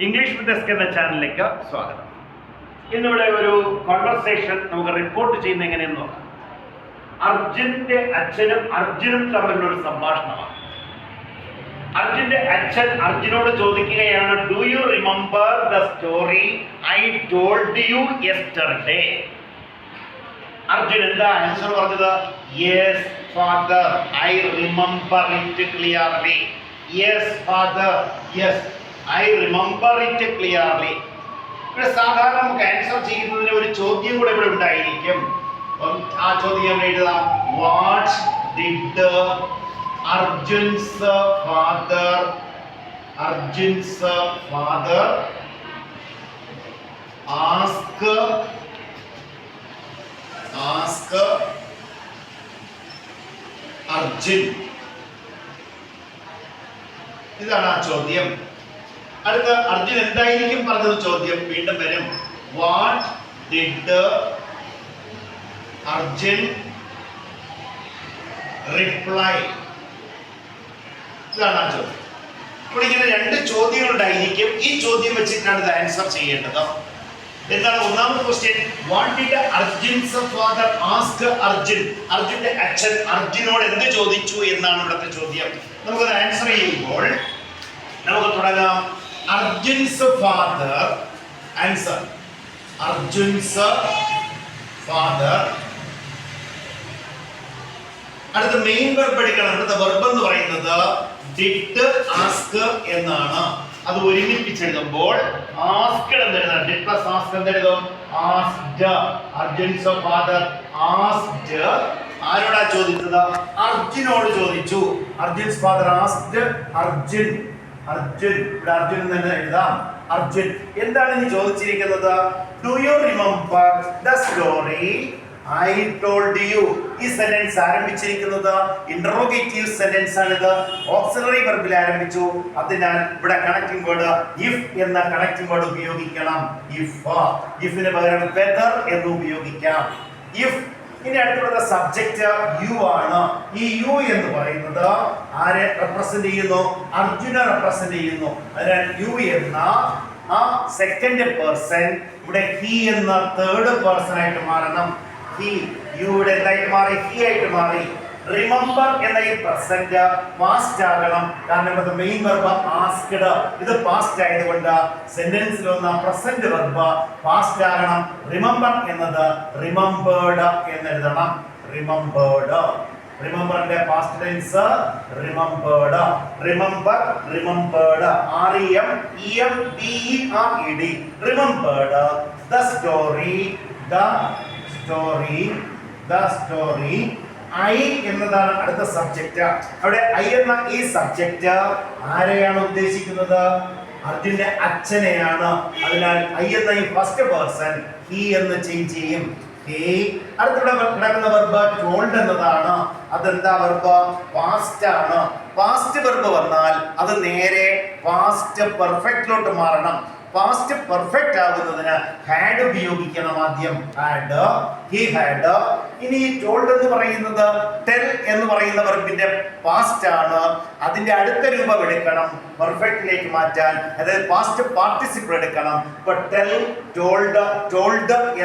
English with desk എന്ന ചാനലിലേക്ക് സ്വാഗതം. ഇന്നിവിടെ ഒരു കോൺവെർസേഷൻ നമുക്ക് റിപ്പോർട്ട് ചെയ്യുന്ന എങ്ങനെയെന്ന് നോക്കാം. അർജുന്റെ അച്ഛനും അർജുനും തമ്മിലുള്ള ഒരു സംഭാഷണമാണ്. അർജുന്റെ അച്ഛൻ അർജുനോട് ചോദിക്കുകയാണ്, do you remember the story I told U yesterday? Arjun എന്താ ആൻസർ പറഞ്ഞത്? Yes father, I remember it clearly. Yes father, yes I remember it clearly. ഇവിടെ സാധാരണ നമുക്ക് ആൻസർ ചെയ്യുന്നതിന് ഒരു ചോദ്യം കൂടെ ഇവിടെ ഉണ്ടായിരിക്കും. ആ ചോദ്യം എഴുതാം. What did Arjun's father ask Arjun? ഇതാണ് ആ ചോദ്യം. അടുത്ത അർജുൻ എന്തായിരിക്കും പറഞ്ഞത് ചോദ്യം വീണ്ടും വരും. What did Arjun reply? ഇതാണ് ആ ചോദ്യം. അപ്പോൾ ഇങ്ങനെ രണ്ട് ചോദ്യങ്ങൾ ഉണ്ടായിരിക്കും. ഈ ചോദ്യം വെച്ചിട്ടാണ് ഇത് ആൻസർ ചെയ്യേണ്ടത്. എന്താണ് ഒന്നാമത്തെ question? What did Arjun's father ask Arjun? അർജുന്റെ അച്ഛൻ അർജുനോട് എന്ത് ചോദിച്ചു എന്നാണ് ഇവിടുത്തെ ചോദ്യം. നമുക്കത് ആൻസർ ചെയ്യുമ്പോൾ നമുക്ക് തുടങ്ങാം. Arjun's father, answer Arjun's father. അടുത്ത മെയിൻ വെർബ് എടുക്കണം. അടുത്ത വെർബ് എന്ന് പറയുന്നത് ഡിഡ് ആസ്ക് എന്നാണ്. അത് ഒരുമിപ്പിച്ച് എഴുതുമ്പോൾ ആസ്ക്ഡ് എന്ന് എഴുതാം. ഡിഡ് പ്ലസ് ആസ്ക് എന്തെഴുതും? ആസ്ക്ഡ്. Arjun's father asked. ആരോടാ ചോദിച്ചത്? അർജുനോട് ചോദിച്ചു. Arjun's father asked Arjun. ഇവിടെ അർജുൻ തന്നെ എഴുതാം. അർജുൻ എന്താണ് ഇനി ചോദിച്ചിരിക്കുന്നത്? Do you remember the story I told you? ഈ സെന്റൻസ് ആരംഭിച്ചിരിക്കുന്നത് ഇന്ററോഗേറ്റീവ് സെന്റൻസ് ആണിത്. ഓക്സിലറി വെർബിൽ ആരംഭിച്ചു. അതിനാൽ ഇവിടെ കണക്റ്റിംഗ് വേർഡ് ഇഫ് എന്ന കണക്റ്റിംഗ് വേർഡ് ഉപയോഗിക്കണം. ഇഫിന് പകരം വെദർ എന്ന് ഉപയോഗിക്കാം. ഇഫ്. ഇനി അടുത്തുള്ള സബ്ജക്റ്റ് യു ആണ്. ഈ യു എന്ന് പറയുന്നത് ആരെ റെപ്രസെന്റ് ചെയ്യുന്നു? അർജുനെ റെപ്രസെന്റ് ചെയ്യുന്നു. അതിനാൽ യു എന്ന ആ സെക്കൻഡ് പേഴ്സൺ ഇവിടെ ഹി എന്ന തേർഡ് പേഴ്സൺ ആയിട്ട് മാറണം. ഹി യുടെ എന്തായിട്ട് മാറി? ഹി ആയിട്ട് മാറി. റിമെമ്പർ എന്ന ഈ പ്രസന്റ് പാസ്റ്റ് ആകണം. കാരണം ഇത് മെയിൻ വെർബ് ആസ്ക്ഡ്. ഇത് പാസ്റ്റ് ആയതുകൊണ്ട് സെന്റൻസിൽ വന്ന പ്രസന്റ് വെർബ് പാസ്റ്റ് ആകണം. റിമെമ്പർ എന്നത് റിമെമ്പേർഡ് എന്ന് എഴുതണം. റിമെമ്പേർഡ്. റിമെമ്പറിന്റെ past tense remembered. Remember, remembered. REMEMBERED. Remembered. The story I എന്നതാണ് അടുത്ത സബ്ജക്റ്റ്. അവിടെ ഐ എന്ന ഈ സബ്ജക്റ്റ് ആരെയാണ് ഉദ്ദേശിക്കുന്നത്? അർജുന്റെ അച്ഛനെയാണ്. അതിനാൽ ഐ എന്ന ഈ ഫസ്റ്റ് പേഴ്സൺ ഹി എന്ന് ചേഞ്ച് ചെയ്യും. അടുത്തിവിടെ കിടക്കുന്ന വെർബ് ടോൾഡ് എന്നതാണ്. അതെന്താ വെർബ്? പാസ്റ്റ് ആണ്. പാസ്റ്റ് വെർബ് വന്നാൽ അത് നേരെ പാസ്റ്റ് പെർഫെക്റ്റിലോട്ട് മാറണം. പാസ്റ്റ് പെർഫെക്റ്റ് ആകുന്നതിന് ഹാഡ് ഉപയോഗിക്കണം. ആദ്യം ഹാഡ്, ഹി ഹാഡ്. ഇനി ടോൾഡ് എന്ന് പറയുന്നത് ടെൽ എന്ന് പറയുന്ന വെർബിന്റെ പാസ്റ്റ് ആണ്. അതിന്റെ അടുത്ത രൂപം എടുക്കണം പെർഫെക്റ്റിലേക്ക് മാറ്റാൻ. അതായത് പാസ്റ്റ് പാർട്ടിസിപ്പിൾ എടുക്കണം. ഇപ്പൊ ടെൽ, ടോൾഡ്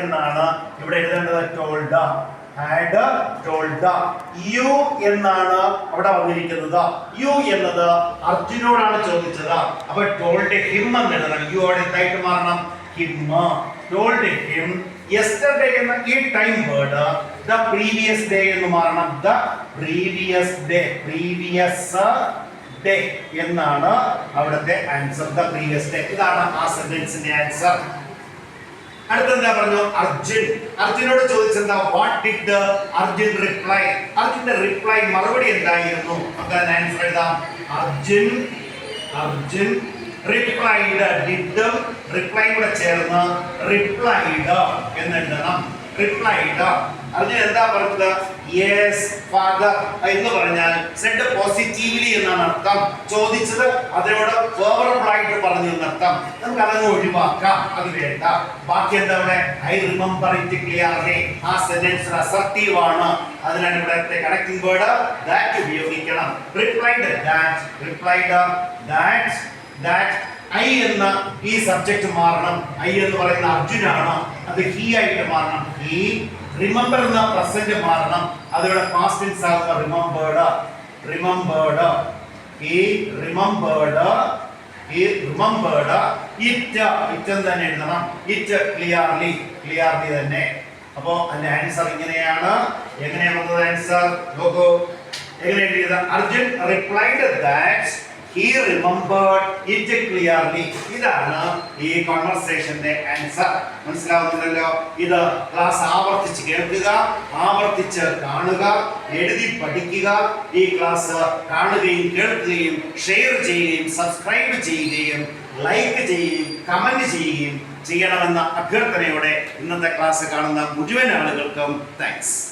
എന്നാണ് ഇവിടെ എഴുതേണ്ടത്. Told, had, told. യു എന്നാണ് അവിടെ വന്നിരിക്കുന്നത്. യു എന്നത് അർജുനോടാണ് ചോദിച്ചത്. അപ്പൊ ടോൾഡ് ഹിം എന്ന് എഴുതണം. യു അവിടെ എന്തായിട്ട് മാറണം? ഹിം. ടോൾഡ് ഹിം യെസ്റ്റർഡേ എന്ന ഈ time word the previous day എന്ന് മാറണം. ദ പ്രീവിയസ് ഡേ എന്നാണ് അവിടുത്തെ ആൻസർ. The previous day. ഇതാണ് ആ സെന്റൻസിന്റെ ആൻസർ. അടുത്തെന്താ പറഞ്ഞു? അർജുനോട് ചോദിച്ചെന്താ? What did Arjun reply? അർജുന്റെ റിപ്ലൈ മറുപടി എന്തായിരുന്നു? നമുക്ക് അതിന് ആൻസർ എഴുതാം. അർജുൻ റിപ്ലൈഡ്. ഡിഡ് റിപ്ലൈ കൂടെ ചേർന്ന് റിപ്ലൈഡ് എന്ന് എഴുതണം. റിപ്ലൈഡ്. അർജുൻ എന്താ പറഞ്ഞത്? യെസ് ഫാദർ എന്ന് പറഞ്ഞാൽ സെഡ് പോസിറ്റീവ്ലി എന്നാണ് അർത്ഥം. ചോദിച്ചത് അതിനോട് ഫേവറബിൾ ആയിട്ട് പറഞ്ഞു എന്നർത്ഥം. നമുക്ക് അതങ്ങ് ഒഴിവാക്കാം, അത് വേണ്ട. ബാക്കി എന്താ ഇവിടെ? I remember it clearly. ആ സെന്റൻസ് അസർട്ടീവ് ആണ്. അതിനാണ് ഇവിടെ കണക്റ്റിംഗ് വേർഡ് ദാറ്റ് ഉപയോഗിക്കണം. Replied that, replied that. I എന്ന ഈ സബ്ജക്ട് മാറണം. ഐ എന്ന് പറയുന്ന അർജുനാണ്, അത് ഹി ആയിട്ട് മാറണം. ഹി. റിമെമ്പർ എന്ന പ്രസന്റ് മാറണം, അതിവിടെ പാസ്റ്റ് ടെൻസ് ആകുന്ന remembered. Remembered. He remembered. He remembered. It. It തന്നെ എഴുതണം. It clearly. ക്ലിയർലി തന്നെ. അപ്പോ അതിന്റെ ആൻസർ ഇങ്ങനെയാണ്. എങ്ങനെയാണ് വന്നത് ആൻസർ? നോക്കൂ എങ്ങനെ എഴുതിയത്. Arjun replied that he remembered it clearly. ഇതാണ് ഈ കോൺവെർസേഷന്റെ ആൻസർ. മനസ്സിലാവുന്നുണ്ടല്ലോ? ഇത് ക്ലാസ് ആവർത്തിച്ച് കേൾക്കുക, ആവർത്തിച്ച് കാണുക, എഴുതി പഠിക്കുക. ഈ ക്ലാസ് കാണുകയും കേൾക്കുകയും ഷെയർ ചെയ്യുകയും സബ്സ്ക്രൈബ് ചെയ്യുകയും ലൈക്ക് ചെയ്യുകയും കമന്റ് ചെയ്യുകയും ചെയ്യണമെന്ന അഭ്യർത്ഥനയോടെ ഇന്നത്തെ ക്ലാസ് കാണുന്ന മുഴുവൻ ആളുകൾക്കും താങ്ക്സ്.